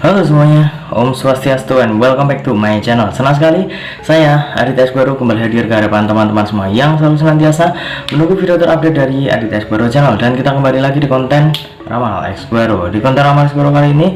Halo semuanya, Om Swastiastu and welcome back to my channel. Senang sekali saya Aditya Esbaro kembali hadir ke hadapan teman-teman semua yang selalu senantiasa menunggu video terupdate dari Aditya Esbaro channel. Dan kita kembali lagi di konten Ramal Esbaro. Di konten Ramal Esbaro kali ini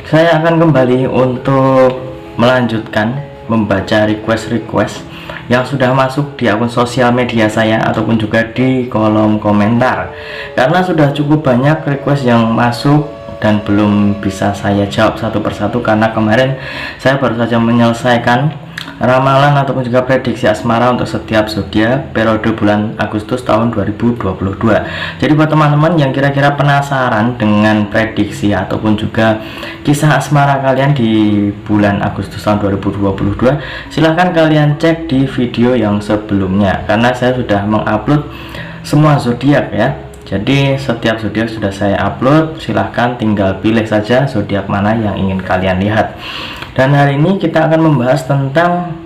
saya akan kembali untuk melanjutkan membaca request yang sudah masuk di akun sosial media saya ataupun juga di kolom komentar, karena sudah cukup banyak request yang masuk dan belum bisa saya jawab satu persatu karena kemarin saya baru saja menyelesaikan ramalan ataupun juga prediksi asmara untuk setiap zodiak periode bulan Agustus tahun 2022. Jadi buat teman-teman yang kira-kira penasaran dengan prediksi ataupun juga kisah asmara kalian di bulan Agustus tahun 2022, silahkan kalian cek di video yang sebelumnya karena saya sudah mengupload semua zodiak ya. Jadi setiap zodiak sudah saya upload, silahkan tinggal pilih saja zodiak mana yang ingin kalian lihat. Dan hari ini kita akan membahas tentang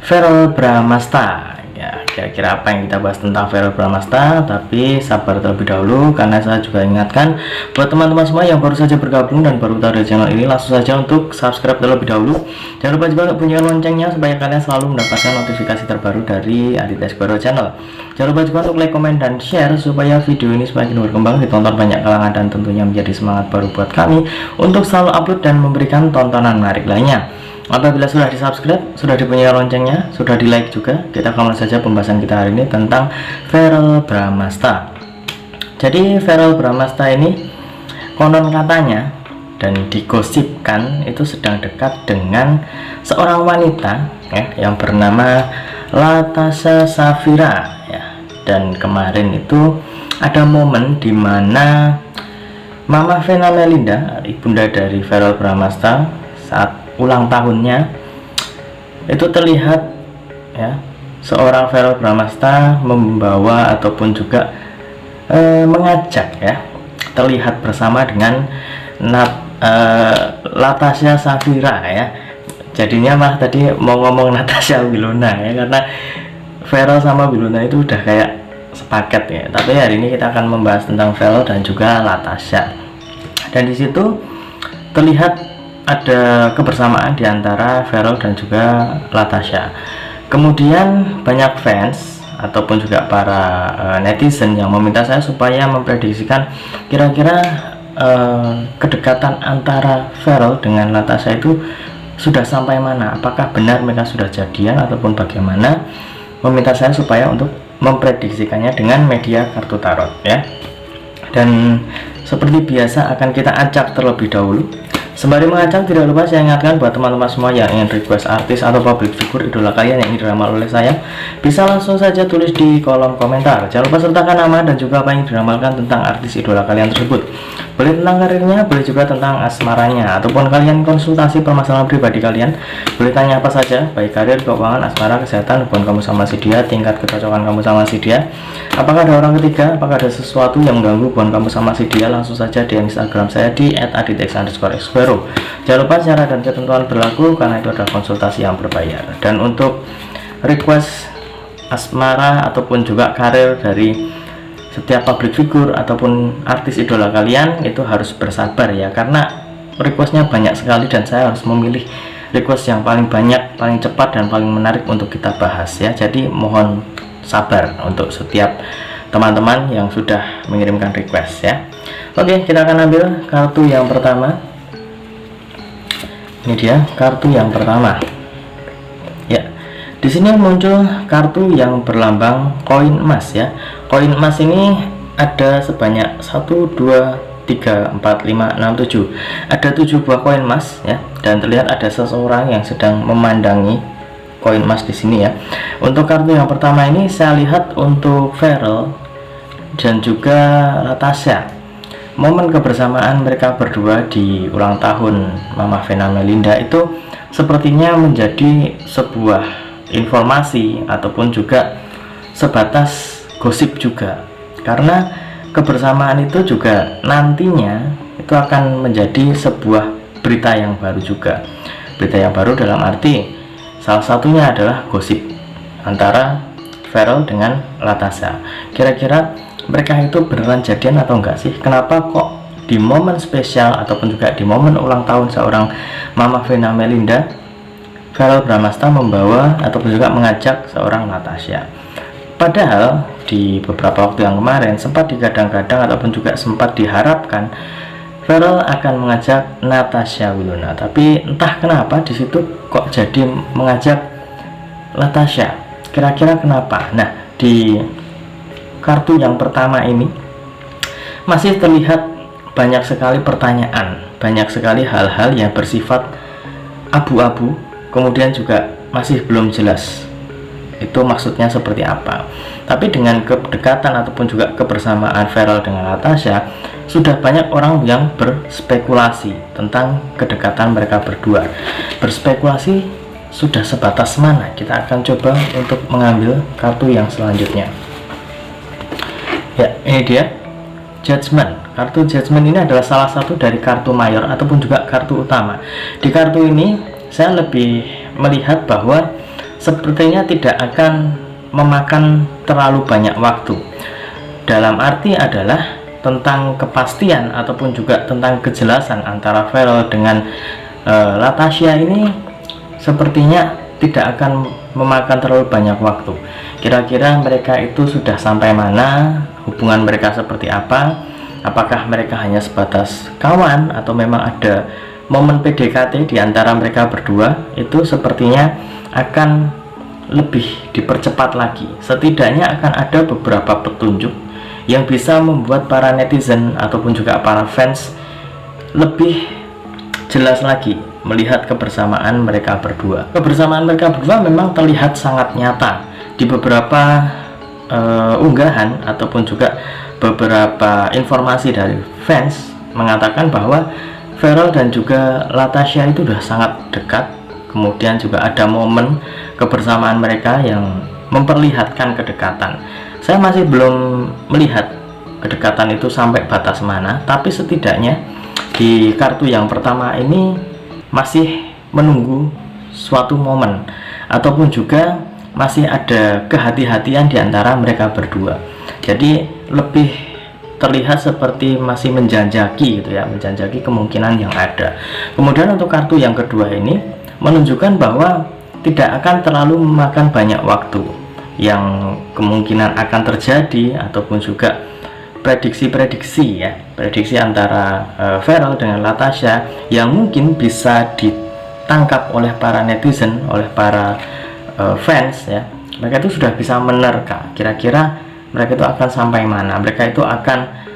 Verrel Bramasta. Ya, kira-kira apa yang kita bahas tentang Verrel Bramasta, tapi sabar terlebih dahulu karena saya juga ingatkan buat teman-teman semua yang baru saja bergabung dan baru tahu dari channel ini, langsung saja untuk subscribe terlebih dahulu. Jangan lupa juga untuk bunyikan loncengnya supaya kalian selalu mendapatkan notifikasi terbaru dari Aditya Esbaro channel. Jangan lupa juga untuk like, komen, dan share supaya video ini semakin berkembang, ditonton banyak kalangan, dan tentunya menjadi semangat baru buat kami untuk selalu upload dan memberikan tontonan menarik lainnya. Apabila sudah di subscribe, sudah dibunyikan loncengnya, sudah di like juga, kita akan mulai saja pembahasan kita hari ini tentang Verrel Bramasta. Jadi Verrel Bramasta ini konon katanya dan digosipkan itu sedang dekat dengan seorang wanita ya, yang bernama Latasha Safira ya. Dan kemarin itu ada momen di mana Mama Vena Melinda, ibunda dari Verrel Bramasta, saat ulang tahunnya itu terlihat ya, seorang Verrel Bramasta membawa ataupun juga mengajak ya, terlihat bersama dengan Latasha Safira ya. Jadinya malah tadi mau ngomong Natasha Wilona ya, karena Verrel sama Wilona itu udah kayak sepaket ya. Tapi hari ini kita akan membahas tentang Verrel dan juga Latasha. Dan di situ terlihat ada kebersamaan di antara Verrel dan juga Latasha. Kemudian banyak fans ataupun juga para netizen yang meminta saya supaya memprediksikan kira-kira kedekatan antara Verrel dengan Latasha itu sudah sampai mana, apakah benar mereka sudah jadian ataupun bagaimana. Meminta saya supaya untuk memprediksikannya dengan media kartu tarot ya. Dan seperti biasa akan kita acak terlebih dahulu. Sembari mengacak, tidak lupa saya ingatkan buat teman-teman semua yang ingin request artis atau public figure idola kalian yang ingin diramal oleh saya, bisa langsung saja tulis di kolom komentar. Jangan lupa sertakan nama dan juga apa yang diramalkan tentang artis idola kalian tersebut. Boleh tentang karirnya, boleh juga tentang asmaranya, ataupun kalian konsultasi permasalahan pribadi kalian. Boleh tanya apa saja, baik karir, keuangan, asmara, kesehatan, hubungan kamu sama si dia, tingkat kecocokan kamu sama si dia, apakah ada orang ketiga, apakah ada sesuatu yang mengganggu hubungan kamu sama si dia, langsung saja di Instagram saya di @aditex_esbaro. Jangan lupa syarat dan ketentuan berlaku karena itu adalah konsultasi yang berbayar. Dan untuk request asmara ataupun juga karir dari setiap public figure ataupun artis idola kalian itu harus bersabar ya, karena requestnya banyak sekali dan saya harus memilih request yang paling banyak, paling cepat, dan paling menarik untuk kita bahas ya. Jadi mohon sabar untuk setiap teman-teman yang sudah mengirimkan request ya. Oke, kita akan ambil kartu yang pertama. Ini dia kartu yang pertama ya. Di sini muncul kartu yang berlambang koin emas ya. Koin emas ini ada sebanyak 1, 2, 3, 4, 5, 6, 7. Ada 7 buah koin emas ya, dan terlihat ada seseorang yang sedang memandangi koin emas di sini ya. Untuk kartu yang pertama ini saya lihat untuk Verrel dan juga Latasha, momen kebersamaan mereka berdua di ulang tahun Mama Vena Melinda itu sepertinya menjadi sebuah informasi ataupun juga sebatas gosip juga, karena kebersamaan itu juga nantinya itu akan menjadi sebuah berita yang baru juga. Berita yang baru dalam arti salah satunya adalah gosip antara Verrel dengan Latasha. Kira-kira mereka itu beneran jadian atau enggak sih? Kenapa kok di momen spesial ataupun juga di momen ulang tahun seorang Mama Vena Melinda, Verrell Bramasta membawa ataupun juga mengajak seorang Natasha. Padahal di beberapa waktu yang kemarin sempat digadang-gadang ataupun juga sempat diharapkan Verrell akan mengajak Natasha Wilona, tapi entah kenapa di situ kok jadi mengajak Natasha. Kira-kira kenapa? Nah, di kartu yang pertama ini masih terlihat banyak sekali pertanyaan, banyak sekali hal-hal yang bersifat abu-abu, kemudian juga masih belum jelas itu maksudnya seperti apa. Tapi dengan kedekatan ataupun juga kebersamaan Verrell dengan Natasha, sudah banyak orang yang berspekulasi tentang kedekatan mereka berdua. Berspekulasi sudah sebatas mana? Kita akan coba untuk mengambil kartu yang selanjutnya. Ya, ini dia Judgment. Kartu Judgment ini adalah salah satu dari kartu mayor ataupun juga kartu utama. Di kartu ini saya lebih melihat bahwa sepertinya tidak akan memakan terlalu banyak waktu. Dalam arti adalah tentang kepastian ataupun juga tentang kejelasan antara Verrell dengan Natasha ini sepertinya tidak akan memakan terlalu banyak waktu. Kira-kira mereka itu sudah sampai mana, hubungan mereka seperti apa, apakah mereka hanya sebatas kawan atau memang ada momen PDKT di antara mereka berdua. Itu sepertinya akan lebih dipercepat lagi. Setidaknya akan ada beberapa petunjuk yang bisa membuat para netizen ataupun juga para fans lebih jelas lagi melihat kebersamaan mereka berdua. Kebersamaan mereka berdua memang terlihat sangat nyata di beberapa unggahan ataupun juga beberapa informasi dari fans mengatakan bahwa Verrell dan juga Natasha itu sudah sangat dekat. Kemudian juga ada momen kebersamaan mereka yang memperlihatkan kedekatan. Saya masih belum melihat kedekatan itu sampai batas mana, tapi setidaknya di kartu yang pertama ini masih menunggu suatu momen ataupun juga masih ada kehati-hatian di antara mereka berdua. Jadi lebih terlihat seperti masih menjanjaki gitu ya, menjanjaki kemungkinan yang ada. Kemudian untuk kartu yang kedua ini menunjukkan bahwa tidak akan terlalu memakan banyak waktu. Yang kemungkinan akan terjadi ataupun juga prediksi-prediksi ya, prediksi antara Verrell dengan Natasha yang mungkin bisa ditangkap oleh para netizen, oleh para fans ya. Mereka itu sudah bisa menerka kira-kira mereka itu akan sampai mana, mereka itu akan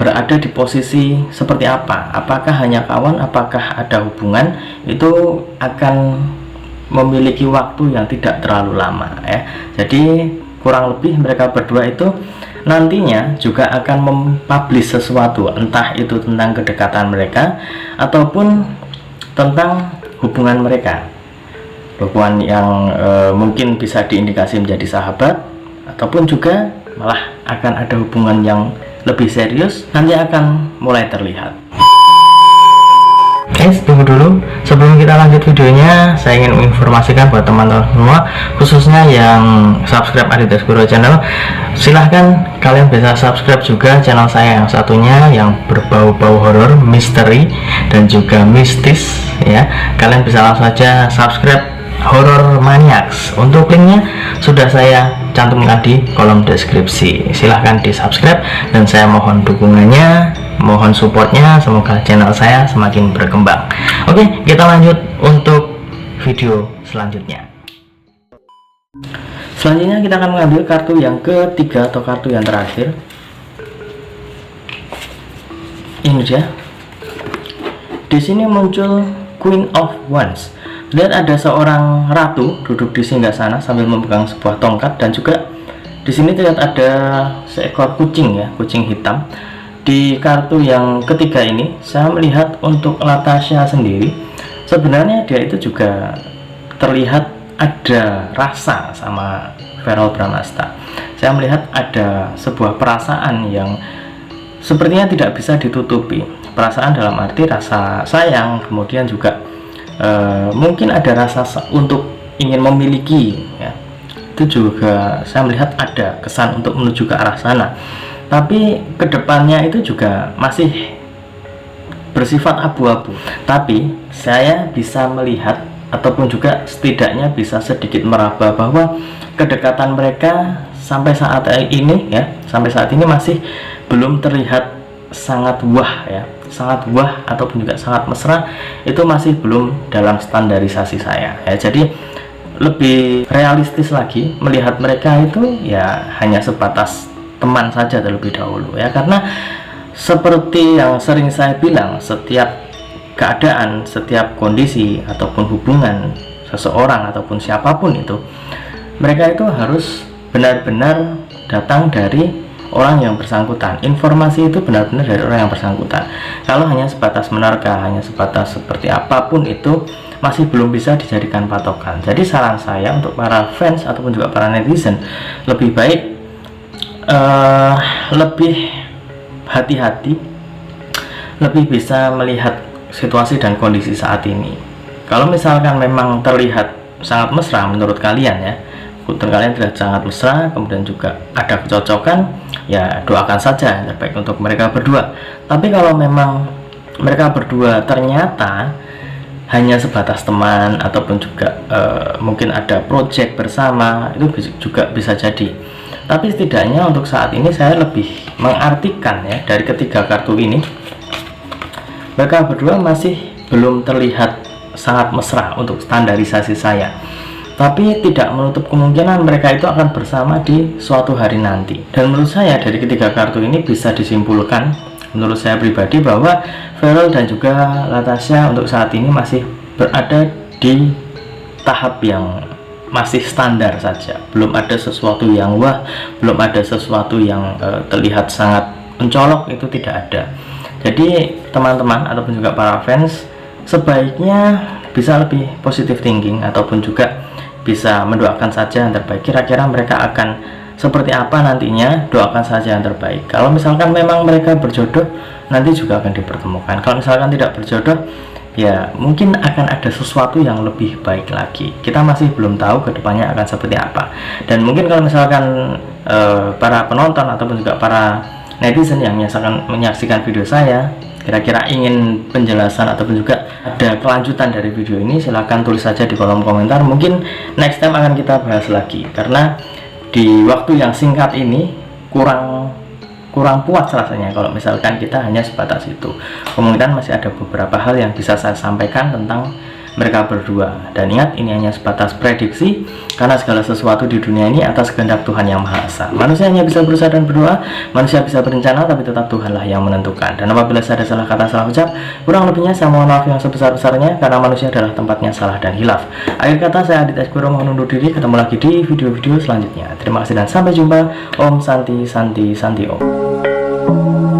berada di posisi seperti apa, apakah hanya kawan, apakah ada hubungan. Itu akan memiliki waktu yang tidak terlalu lama ya. Jadi kurang lebih mereka berdua itu nantinya juga akan mempublish sesuatu, entah itu tentang kedekatan mereka ataupun tentang hubungan mereka, hubungan yang mungkin bisa diindikasi menjadi sahabat ataupun juga malah akan ada hubungan yang lebih serius, nanti akan mulai terlihat. Guys, tunggu dulu. Sebelum kita lanjut videonya, saya ingin menginformasikan buat teman-teman semua, khususnya yang subscribe Aditya Guru channel, silahkan kalian bisa subscribe juga channel saya yang satunya yang berbau-bau horor, misteri dan juga mistis ya. Kalian bisa langsung saja subscribe Horror Maniacs. Untuk linknya sudah saya cantumkan di kolom deskripsi. Silahkan di subscribe dan saya mohon dukungannya, mohon supportnya, semoga channel saya semakin berkembang. Oke, kita lanjut untuk video selanjutnya. Selanjutnya kita akan mengambil kartu yang ketiga atau kartu yang terakhir. Ini dia. Di sini muncul Queen of Wands. Lihat ada seorang ratu duduk di singgasana sambil memegang sebuah tongkat, dan juga di sini terlihat ada seekor kucing ya, kucing hitam. Di kartu yang ketiga ini saya melihat untuk Natasha sendiri, sebenarnya dia itu juga terlihat ada rasa sama Verrell Bramasta. Saya melihat ada sebuah perasaan yang sepertinya tidak bisa ditutupi. Perasaan dalam arti rasa sayang, kemudian juga mungkin ada rasa untuk ingin memiliki ya. Itu juga saya melihat ada kesan untuk menuju ke arah sana. tapi kedepannya itu juga masih bersifat abu-abu. Tapi saya bisa melihat ataupun juga setidaknya bisa sedikit meraba bahwa kedekatan mereka sampai saat ini ya, sampai saat ini masih belum terlihat sangat wah ya, sangat wah ataupun juga sangat mesra. Itu masih belum dalam standarisasi saya ya. Jadi lebih realistis lagi melihat mereka itu ya hanya sebatas teman saja terlebih dahulu ya, karena seperti yang sering saya bilang, setiap keadaan, setiap kondisi ataupun hubungan seseorang ataupun siapapun itu, mereka itu harus benar-benar datang dari orang yang bersangkutan. Informasi itu benar-benar dari orang yang bersangkutan. Kalau hanya sebatas menerka, hanya sebatas seperti apapun itu masih belum bisa dijadikan patokan. Jadi saran saya untuk para fans ataupun juga para netizen, lebih baik lebih hati-hati, lebih bisa melihat situasi dan kondisi saat ini. Kalau misalkan memang terlihat sangat mesra menurut kalian ya, menurut kalian terlihat sangat mesra, kemudian juga ada kecocokan, ya doakan saja yang terbaik untuk mereka berdua. Tapi kalau memang mereka berdua ternyata hanya sebatas teman ataupun juga mungkin ada project bersama, itu juga bisa jadi. Tapi setidaknya untuk saat ini saya lebih mengartikan ya, dari ketiga kartu ini mereka berdua masih belum terlihat sangat mesra untuk standarisasi saya. Tapi tidak menutup kemungkinan mereka itu akan bersama di suatu hari nanti. Dan menurut saya dari ketiga kartu ini bisa disimpulkan, menurut saya pribadi, bahwa Farel dan juga Latasha untuk saat ini masih berada di tahap yang masih standar saja. Belum ada sesuatu yang wah, belum ada sesuatu yang terlihat sangat mencolok, itu tidak ada. Jadi teman-teman ataupun juga para fans sebaiknya bisa lebih positive thinking ataupun juga bisa mendoakan saja yang terbaik. Kira-kira mereka akan seperti apa nantinya, doakan saja yang terbaik. Kalau misalkan memang mereka berjodoh, nanti juga akan dipertemukan. Kalau misalkan tidak berjodoh, ya mungkin akan ada sesuatu yang lebih baik lagi. Kita masih belum tahu kedepannya akan seperti apa. Dan mungkin kalau misalkan para penonton ataupun juga para netizen yang menyaksikan video saya kira-kira ingin penjelasan ataupun juga ada kelanjutan dari video ini, silahkan tulis saja di kolom komentar. Mungkin next time akan kita bahas lagi, karena di waktu yang singkat ini kurang puas rasanya kalau misalkan kita hanya sebatas itu. Kemungkinan masih ada beberapa hal yang bisa saya sampaikan tentang mereka berdua. Dan ingat, ini hanya sebatas prediksi, karena segala sesuatu di dunia ini atas kehendak Tuhan Yang Maha Esa. Manusia hanya bisa berusaha dan berdoa, manusia bisa berencana, tapi tetap Tuhanlah yang menentukan. Dan apabila saya ada salah kata, salah ucap, kurang lebihnya saya mohon maaf yang sebesar-besarnya, karena manusia adalah tempatnya salah dan hilaf. Akhir kata, saya Adit Esquero mohon undur diri. Ketemu lagi di video-video selanjutnya. Terima kasih dan sampai jumpa. Om Santi Santi Santi Om.